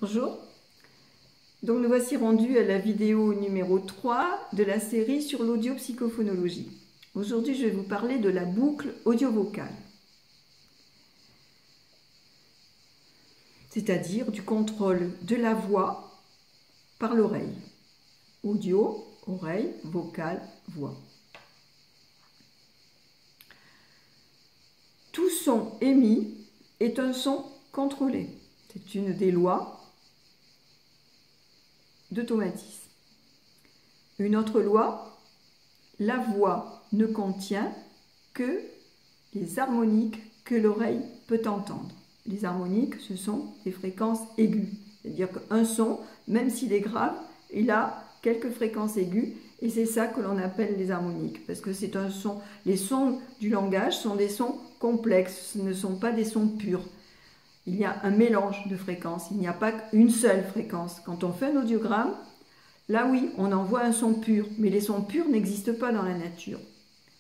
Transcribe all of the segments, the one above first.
Bonjour, donc nous voici rendus à la vidéo numéro 3 de la série sur l'audiopsychophonologie. Aujourd'hui je vais vous parler de la boucle audio-vocale, c'est-à-dire du contrôle de la voix par l'oreille. Audio, oreille, vocale, voix. Tout son émis est un son contrôlé. C'est une des lois d'automatisme. Une autre loi, la voix ne contient que les harmoniques que l'oreille peut entendre. Les harmoniques, ce sont des fréquences aiguës. C'est-à-dire qu'un son, même s'il est grave, il a quelques fréquences aiguës et c'est ça que l'on appelle les harmoniques. Parce que c'est un son. Les sons du langage sont des sons complexes, ce ne sont pas des sons purs. Il y a un mélange de fréquences, il n'y a pas qu'une seule fréquence. Quand on fait un audiogramme, là oui, on envoie un son pur, mais les sons purs n'existent pas dans la nature.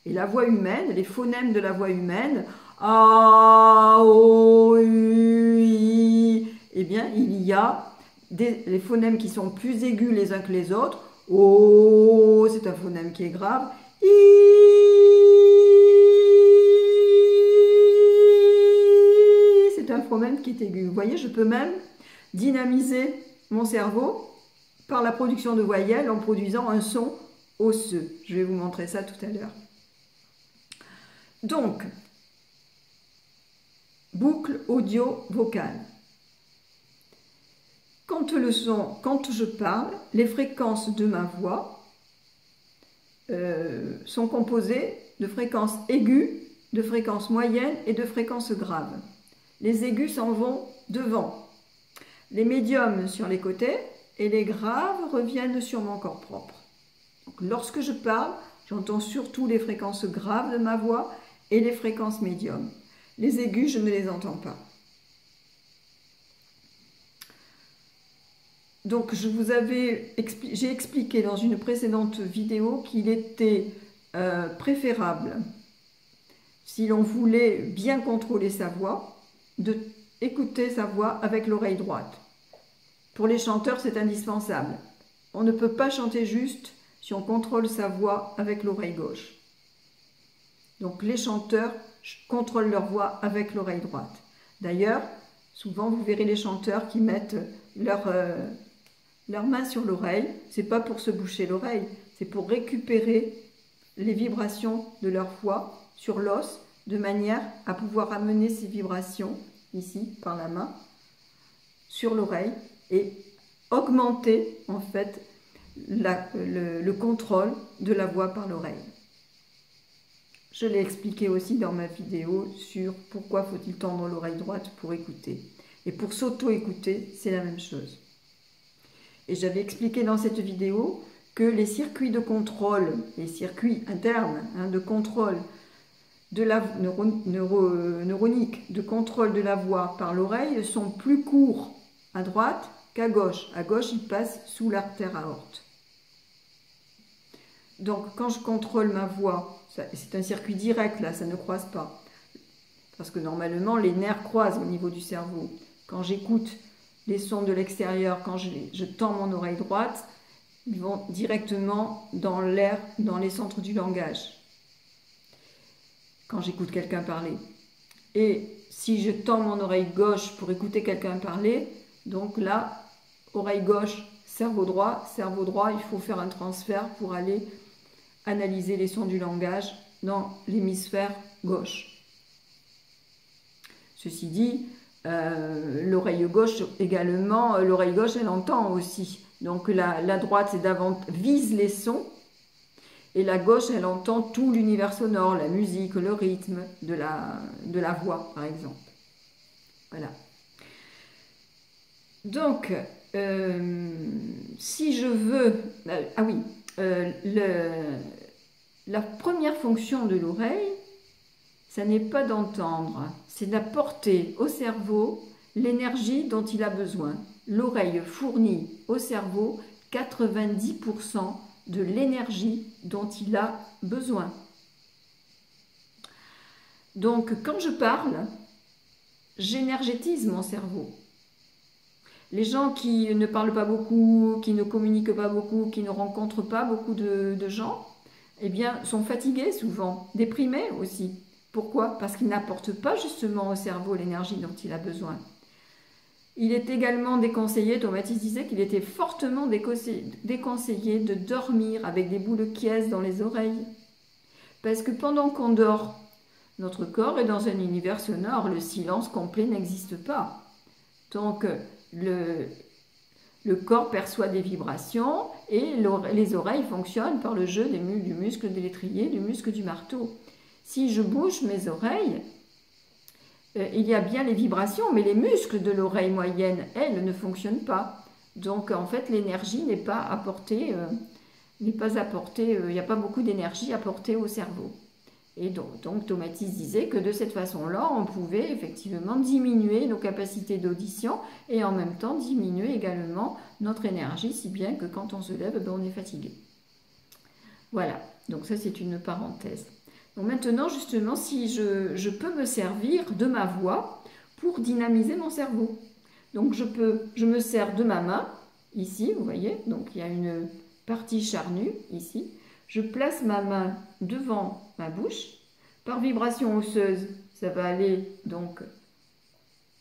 Et la voix humaine, les phonèmes de la voix humaine, A, O, U, I, eh bien il y a les phonèmes qui sont plus aigus les uns que les autres. O, c'est un phonème qui est grave. I, un phonème qui est aigu. Vous voyez, je peux même dynamiser mon cerveau par la production de voyelles en produisant un son osseux. Je vais vous montrer ça tout à l'heure. Donc, boucle audio-vocale. Quand je parle, les fréquences de ma voix sont composées de fréquences aiguës, de fréquences moyennes et de fréquences graves. Les aigus s'en vont devant, les médiums sur les côtés et les graves reviennent sur mon corps propre. Donc, lorsque je parle, j'entends surtout les fréquences graves de ma voix et les fréquences médiums. Les aigus, je ne les entends pas. Donc, j'ai expliqué dans une précédente vidéo qu'il était préférable, si l'on voulait bien contrôler sa voix, d'écouter sa voix avec l'oreille droite. Pour les chanteurs, c'est indispensable. On ne peut pas chanter juste si on contrôle sa voix avec l'oreille gauche. Donc les chanteurs contrôlent leur voix avec l'oreille droite. D'ailleurs, souvent vous verrez les chanteurs qui mettent leur main sur l'oreille. Ce n'est pas pour se boucher l'oreille, c'est pour récupérer les vibrations de leur voix sur l'os, de manière à pouvoir amener ces vibrations, ici, par la main, sur l'oreille et augmenter, en fait, le contrôle de la voix par l'oreille. Je l'ai expliqué aussi dans ma vidéo sur pourquoi faut-il tendre l'oreille droite pour écouter. Et pour s'auto-écouter, c'est la même chose. Et j'avais expliqué dans cette vidéo que les circuits de contrôle, les circuits internes de contrôle de la neuronique de contrôle de la voix par l'oreille sont plus courts à droite qu'à gauche. À gauche, ils passent sous l'artère aorte. Donc, quand je contrôle ma voix, c'est un circuit direct, là, ça ne croise pas. Parce que normalement, les nerfs croisent au niveau du cerveau. Quand j'écoute les sons de l'extérieur, quand je tends mon oreille droite, ils vont directement dans l'air, dans les centres du langage. Quand j'écoute quelqu'un parler. Et si je tends mon oreille gauche pour écouter quelqu'un parler, donc là, oreille gauche, cerveau droit, il faut faire un transfert pour aller analyser les sons du langage dans l'hémisphère gauche. Ceci dit, l'oreille gauche également, l'oreille gauche elle entend aussi. Donc la droite vise les sons. Et la gauche, elle entend tout l'univers sonore, la musique, le rythme de la voix, par exemple. Voilà. Donc, si je veux... Ah oui, la première fonction de l'oreille, ça n'est pas d'entendre, c'est d'apporter au cerveau l'énergie dont il a besoin. L'oreille fournit au cerveau 90% de l'énergie dont il a besoin. Donc, quand je parle, j'énergétise mon cerveau. Les gens qui ne parlent pas beaucoup, qui ne communiquent pas beaucoup, qui ne rencontrent pas beaucoup de gens, eh bien, sont fatigués souvent, déprimés aussi. Pourquoi? Parce qu'ils n'apportent pas justement au cerveau l'énergie dont il a besoin. Il est également déconseillé, Tomatis disait qu'il était fortement déconseillé de dormir avec des boules quies dans les oreilles. Parce que pendant qu'on dort, notre corps est dans un univers sonore, le silence complet n'existe pas. Donc, le corps perçoit des vibrations et les oreilles fonctionnent par le jeu du muscle de l'étrier, du muscle du marteau. Si je bouge mes oreilles, il y a bien les vibrations, mais les muscles de l'oreille moyenne, elles, ne fonctionnent pas. Donc, en fait, l'énergie n'est pas apportée, il n'y a pas beaucoup d'énergie apportée au cerveau. Et donc Tomatis disait que de cette façon-là, on pouvait effectivement diminuer nos capacités d'audition et en même temps diminuer également notre énergie, si bien que quand on se lève, on est fatigué. Voilà, donc ça c'est une parenthèse. Donc maintenant, justement, si je peux me servir de ma voix pour dynamiser mon cerveau. Donc je me sers de ma main, ici, vous voyez, donc il y a une partie charnue, ici. Je place ma main devant ma bouche. Par vibration osseuse, ça va aller donc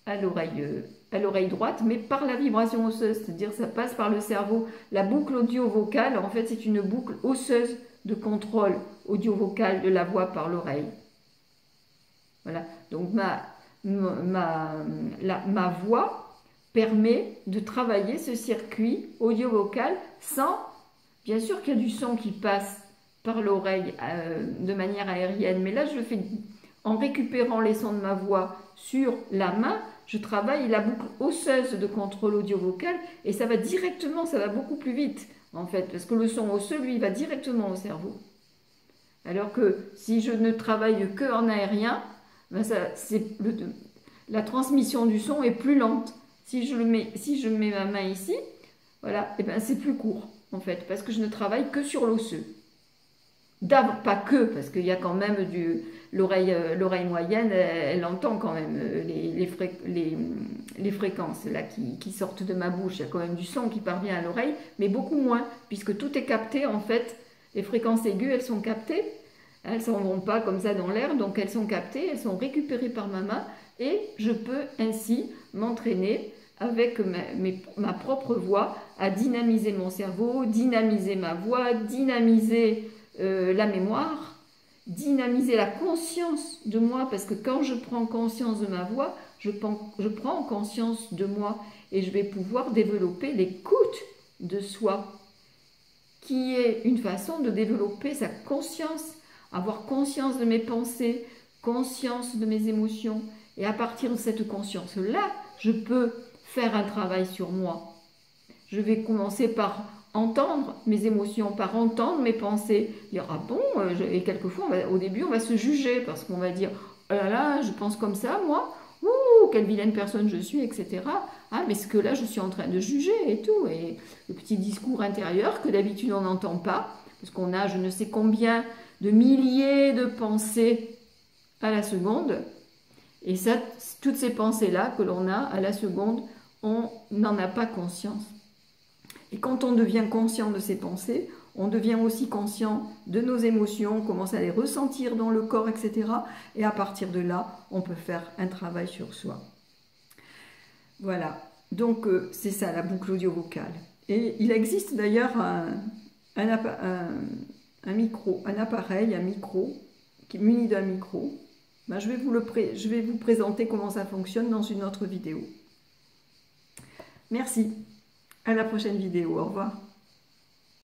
à l'oreille droite, mais par la vibration osseuse, c'est-à-dire ça passe par le cerveau. La boucle audio-vocale, en fait, c'est une boucle osseuse de contrôle audio-vocal de la voix par l'oreille. Voilà, donc ma voix permet de travailler ce circuit audio-vocal sans... Bien sûr qu'il y a du son qui passe par l'oreille de manière aérienne, mais là je le fais en récupérant les sons de ma voix sur la main, je travaille la boucle osseuse de contrôle audio-vocal et ça va directement, ça va beaucoup plus vite en fait, parce que le son osseux, lui, va directement au cerveau. Alors que si je ne travaille que en aérien, ben la transmission du son est plus lente. Si je mets ma main ici, voilà, et ben c'est plus court. En fait, parce que je ne travaille que sur l'osseux. Pas que, parce qu'il y a quand même l'oreille moyenne, elle entend quand même les fréquences là, qui sortent de ma bouche. Il y a quand même du son qui parvient à l'oreille, mais beaucoup moins, puisque tout est capté en fait. Les fréquences aiguës, elles sont captées, elles ne s'en vont pas comme ça dans l'air, donc elles sont captées, elles sont récupérées par ma main, et je peux ainsi m'entraîner avec ma propre voix, à dynamiser mon cerveau, dynamiser ma voix, dynamiser la mémoire, dynamiser la conscience de moi, parce que quand je prends conscience de ma voix, je prends conscience de moi, et je vais pouvoir développer l'écoute de soi, qui est une façon de développer sa conscience, avoir conscience de mes pensées, conscience de mes émotions, et à partir de cette conscience-là, je peux faire un travail sur moi. Je vais commencer par entendre mes émotions, par entendre mes pensées. Dire, ah bon, et quelquefois, au début, on va se juger parce qu'on va dire, oh là là, je pense comme ça, moi, ouh, quelle vilaine personne je suis, etc. Ah, mais ce que là, je suis en train de juger et tout. Et le petit discours intérieur que d'habitude, on n'entend pas, parce qu'on a je ne sais combien de milliers de pensées à la seconde. Et ça, toutes ces pensées-là que l'on a à la seconde, on n'en a pas conscience. Et quand on devient conscient de ces pensées, on devient aussi conscient de nos émotions, on commence à les ressentir dans le corps, etc. Et à partir de là, on peut faire un travail sur soi. Voilà, donc c'est ça la boucle audio-vocale. Et il existe d'ailleurs un appareil qui est muni d'un micro. Ben, je vais vous présenter comment ça fonctionne dans une autre vidéo. Merci. À la prochaine vidéo. Au revoir.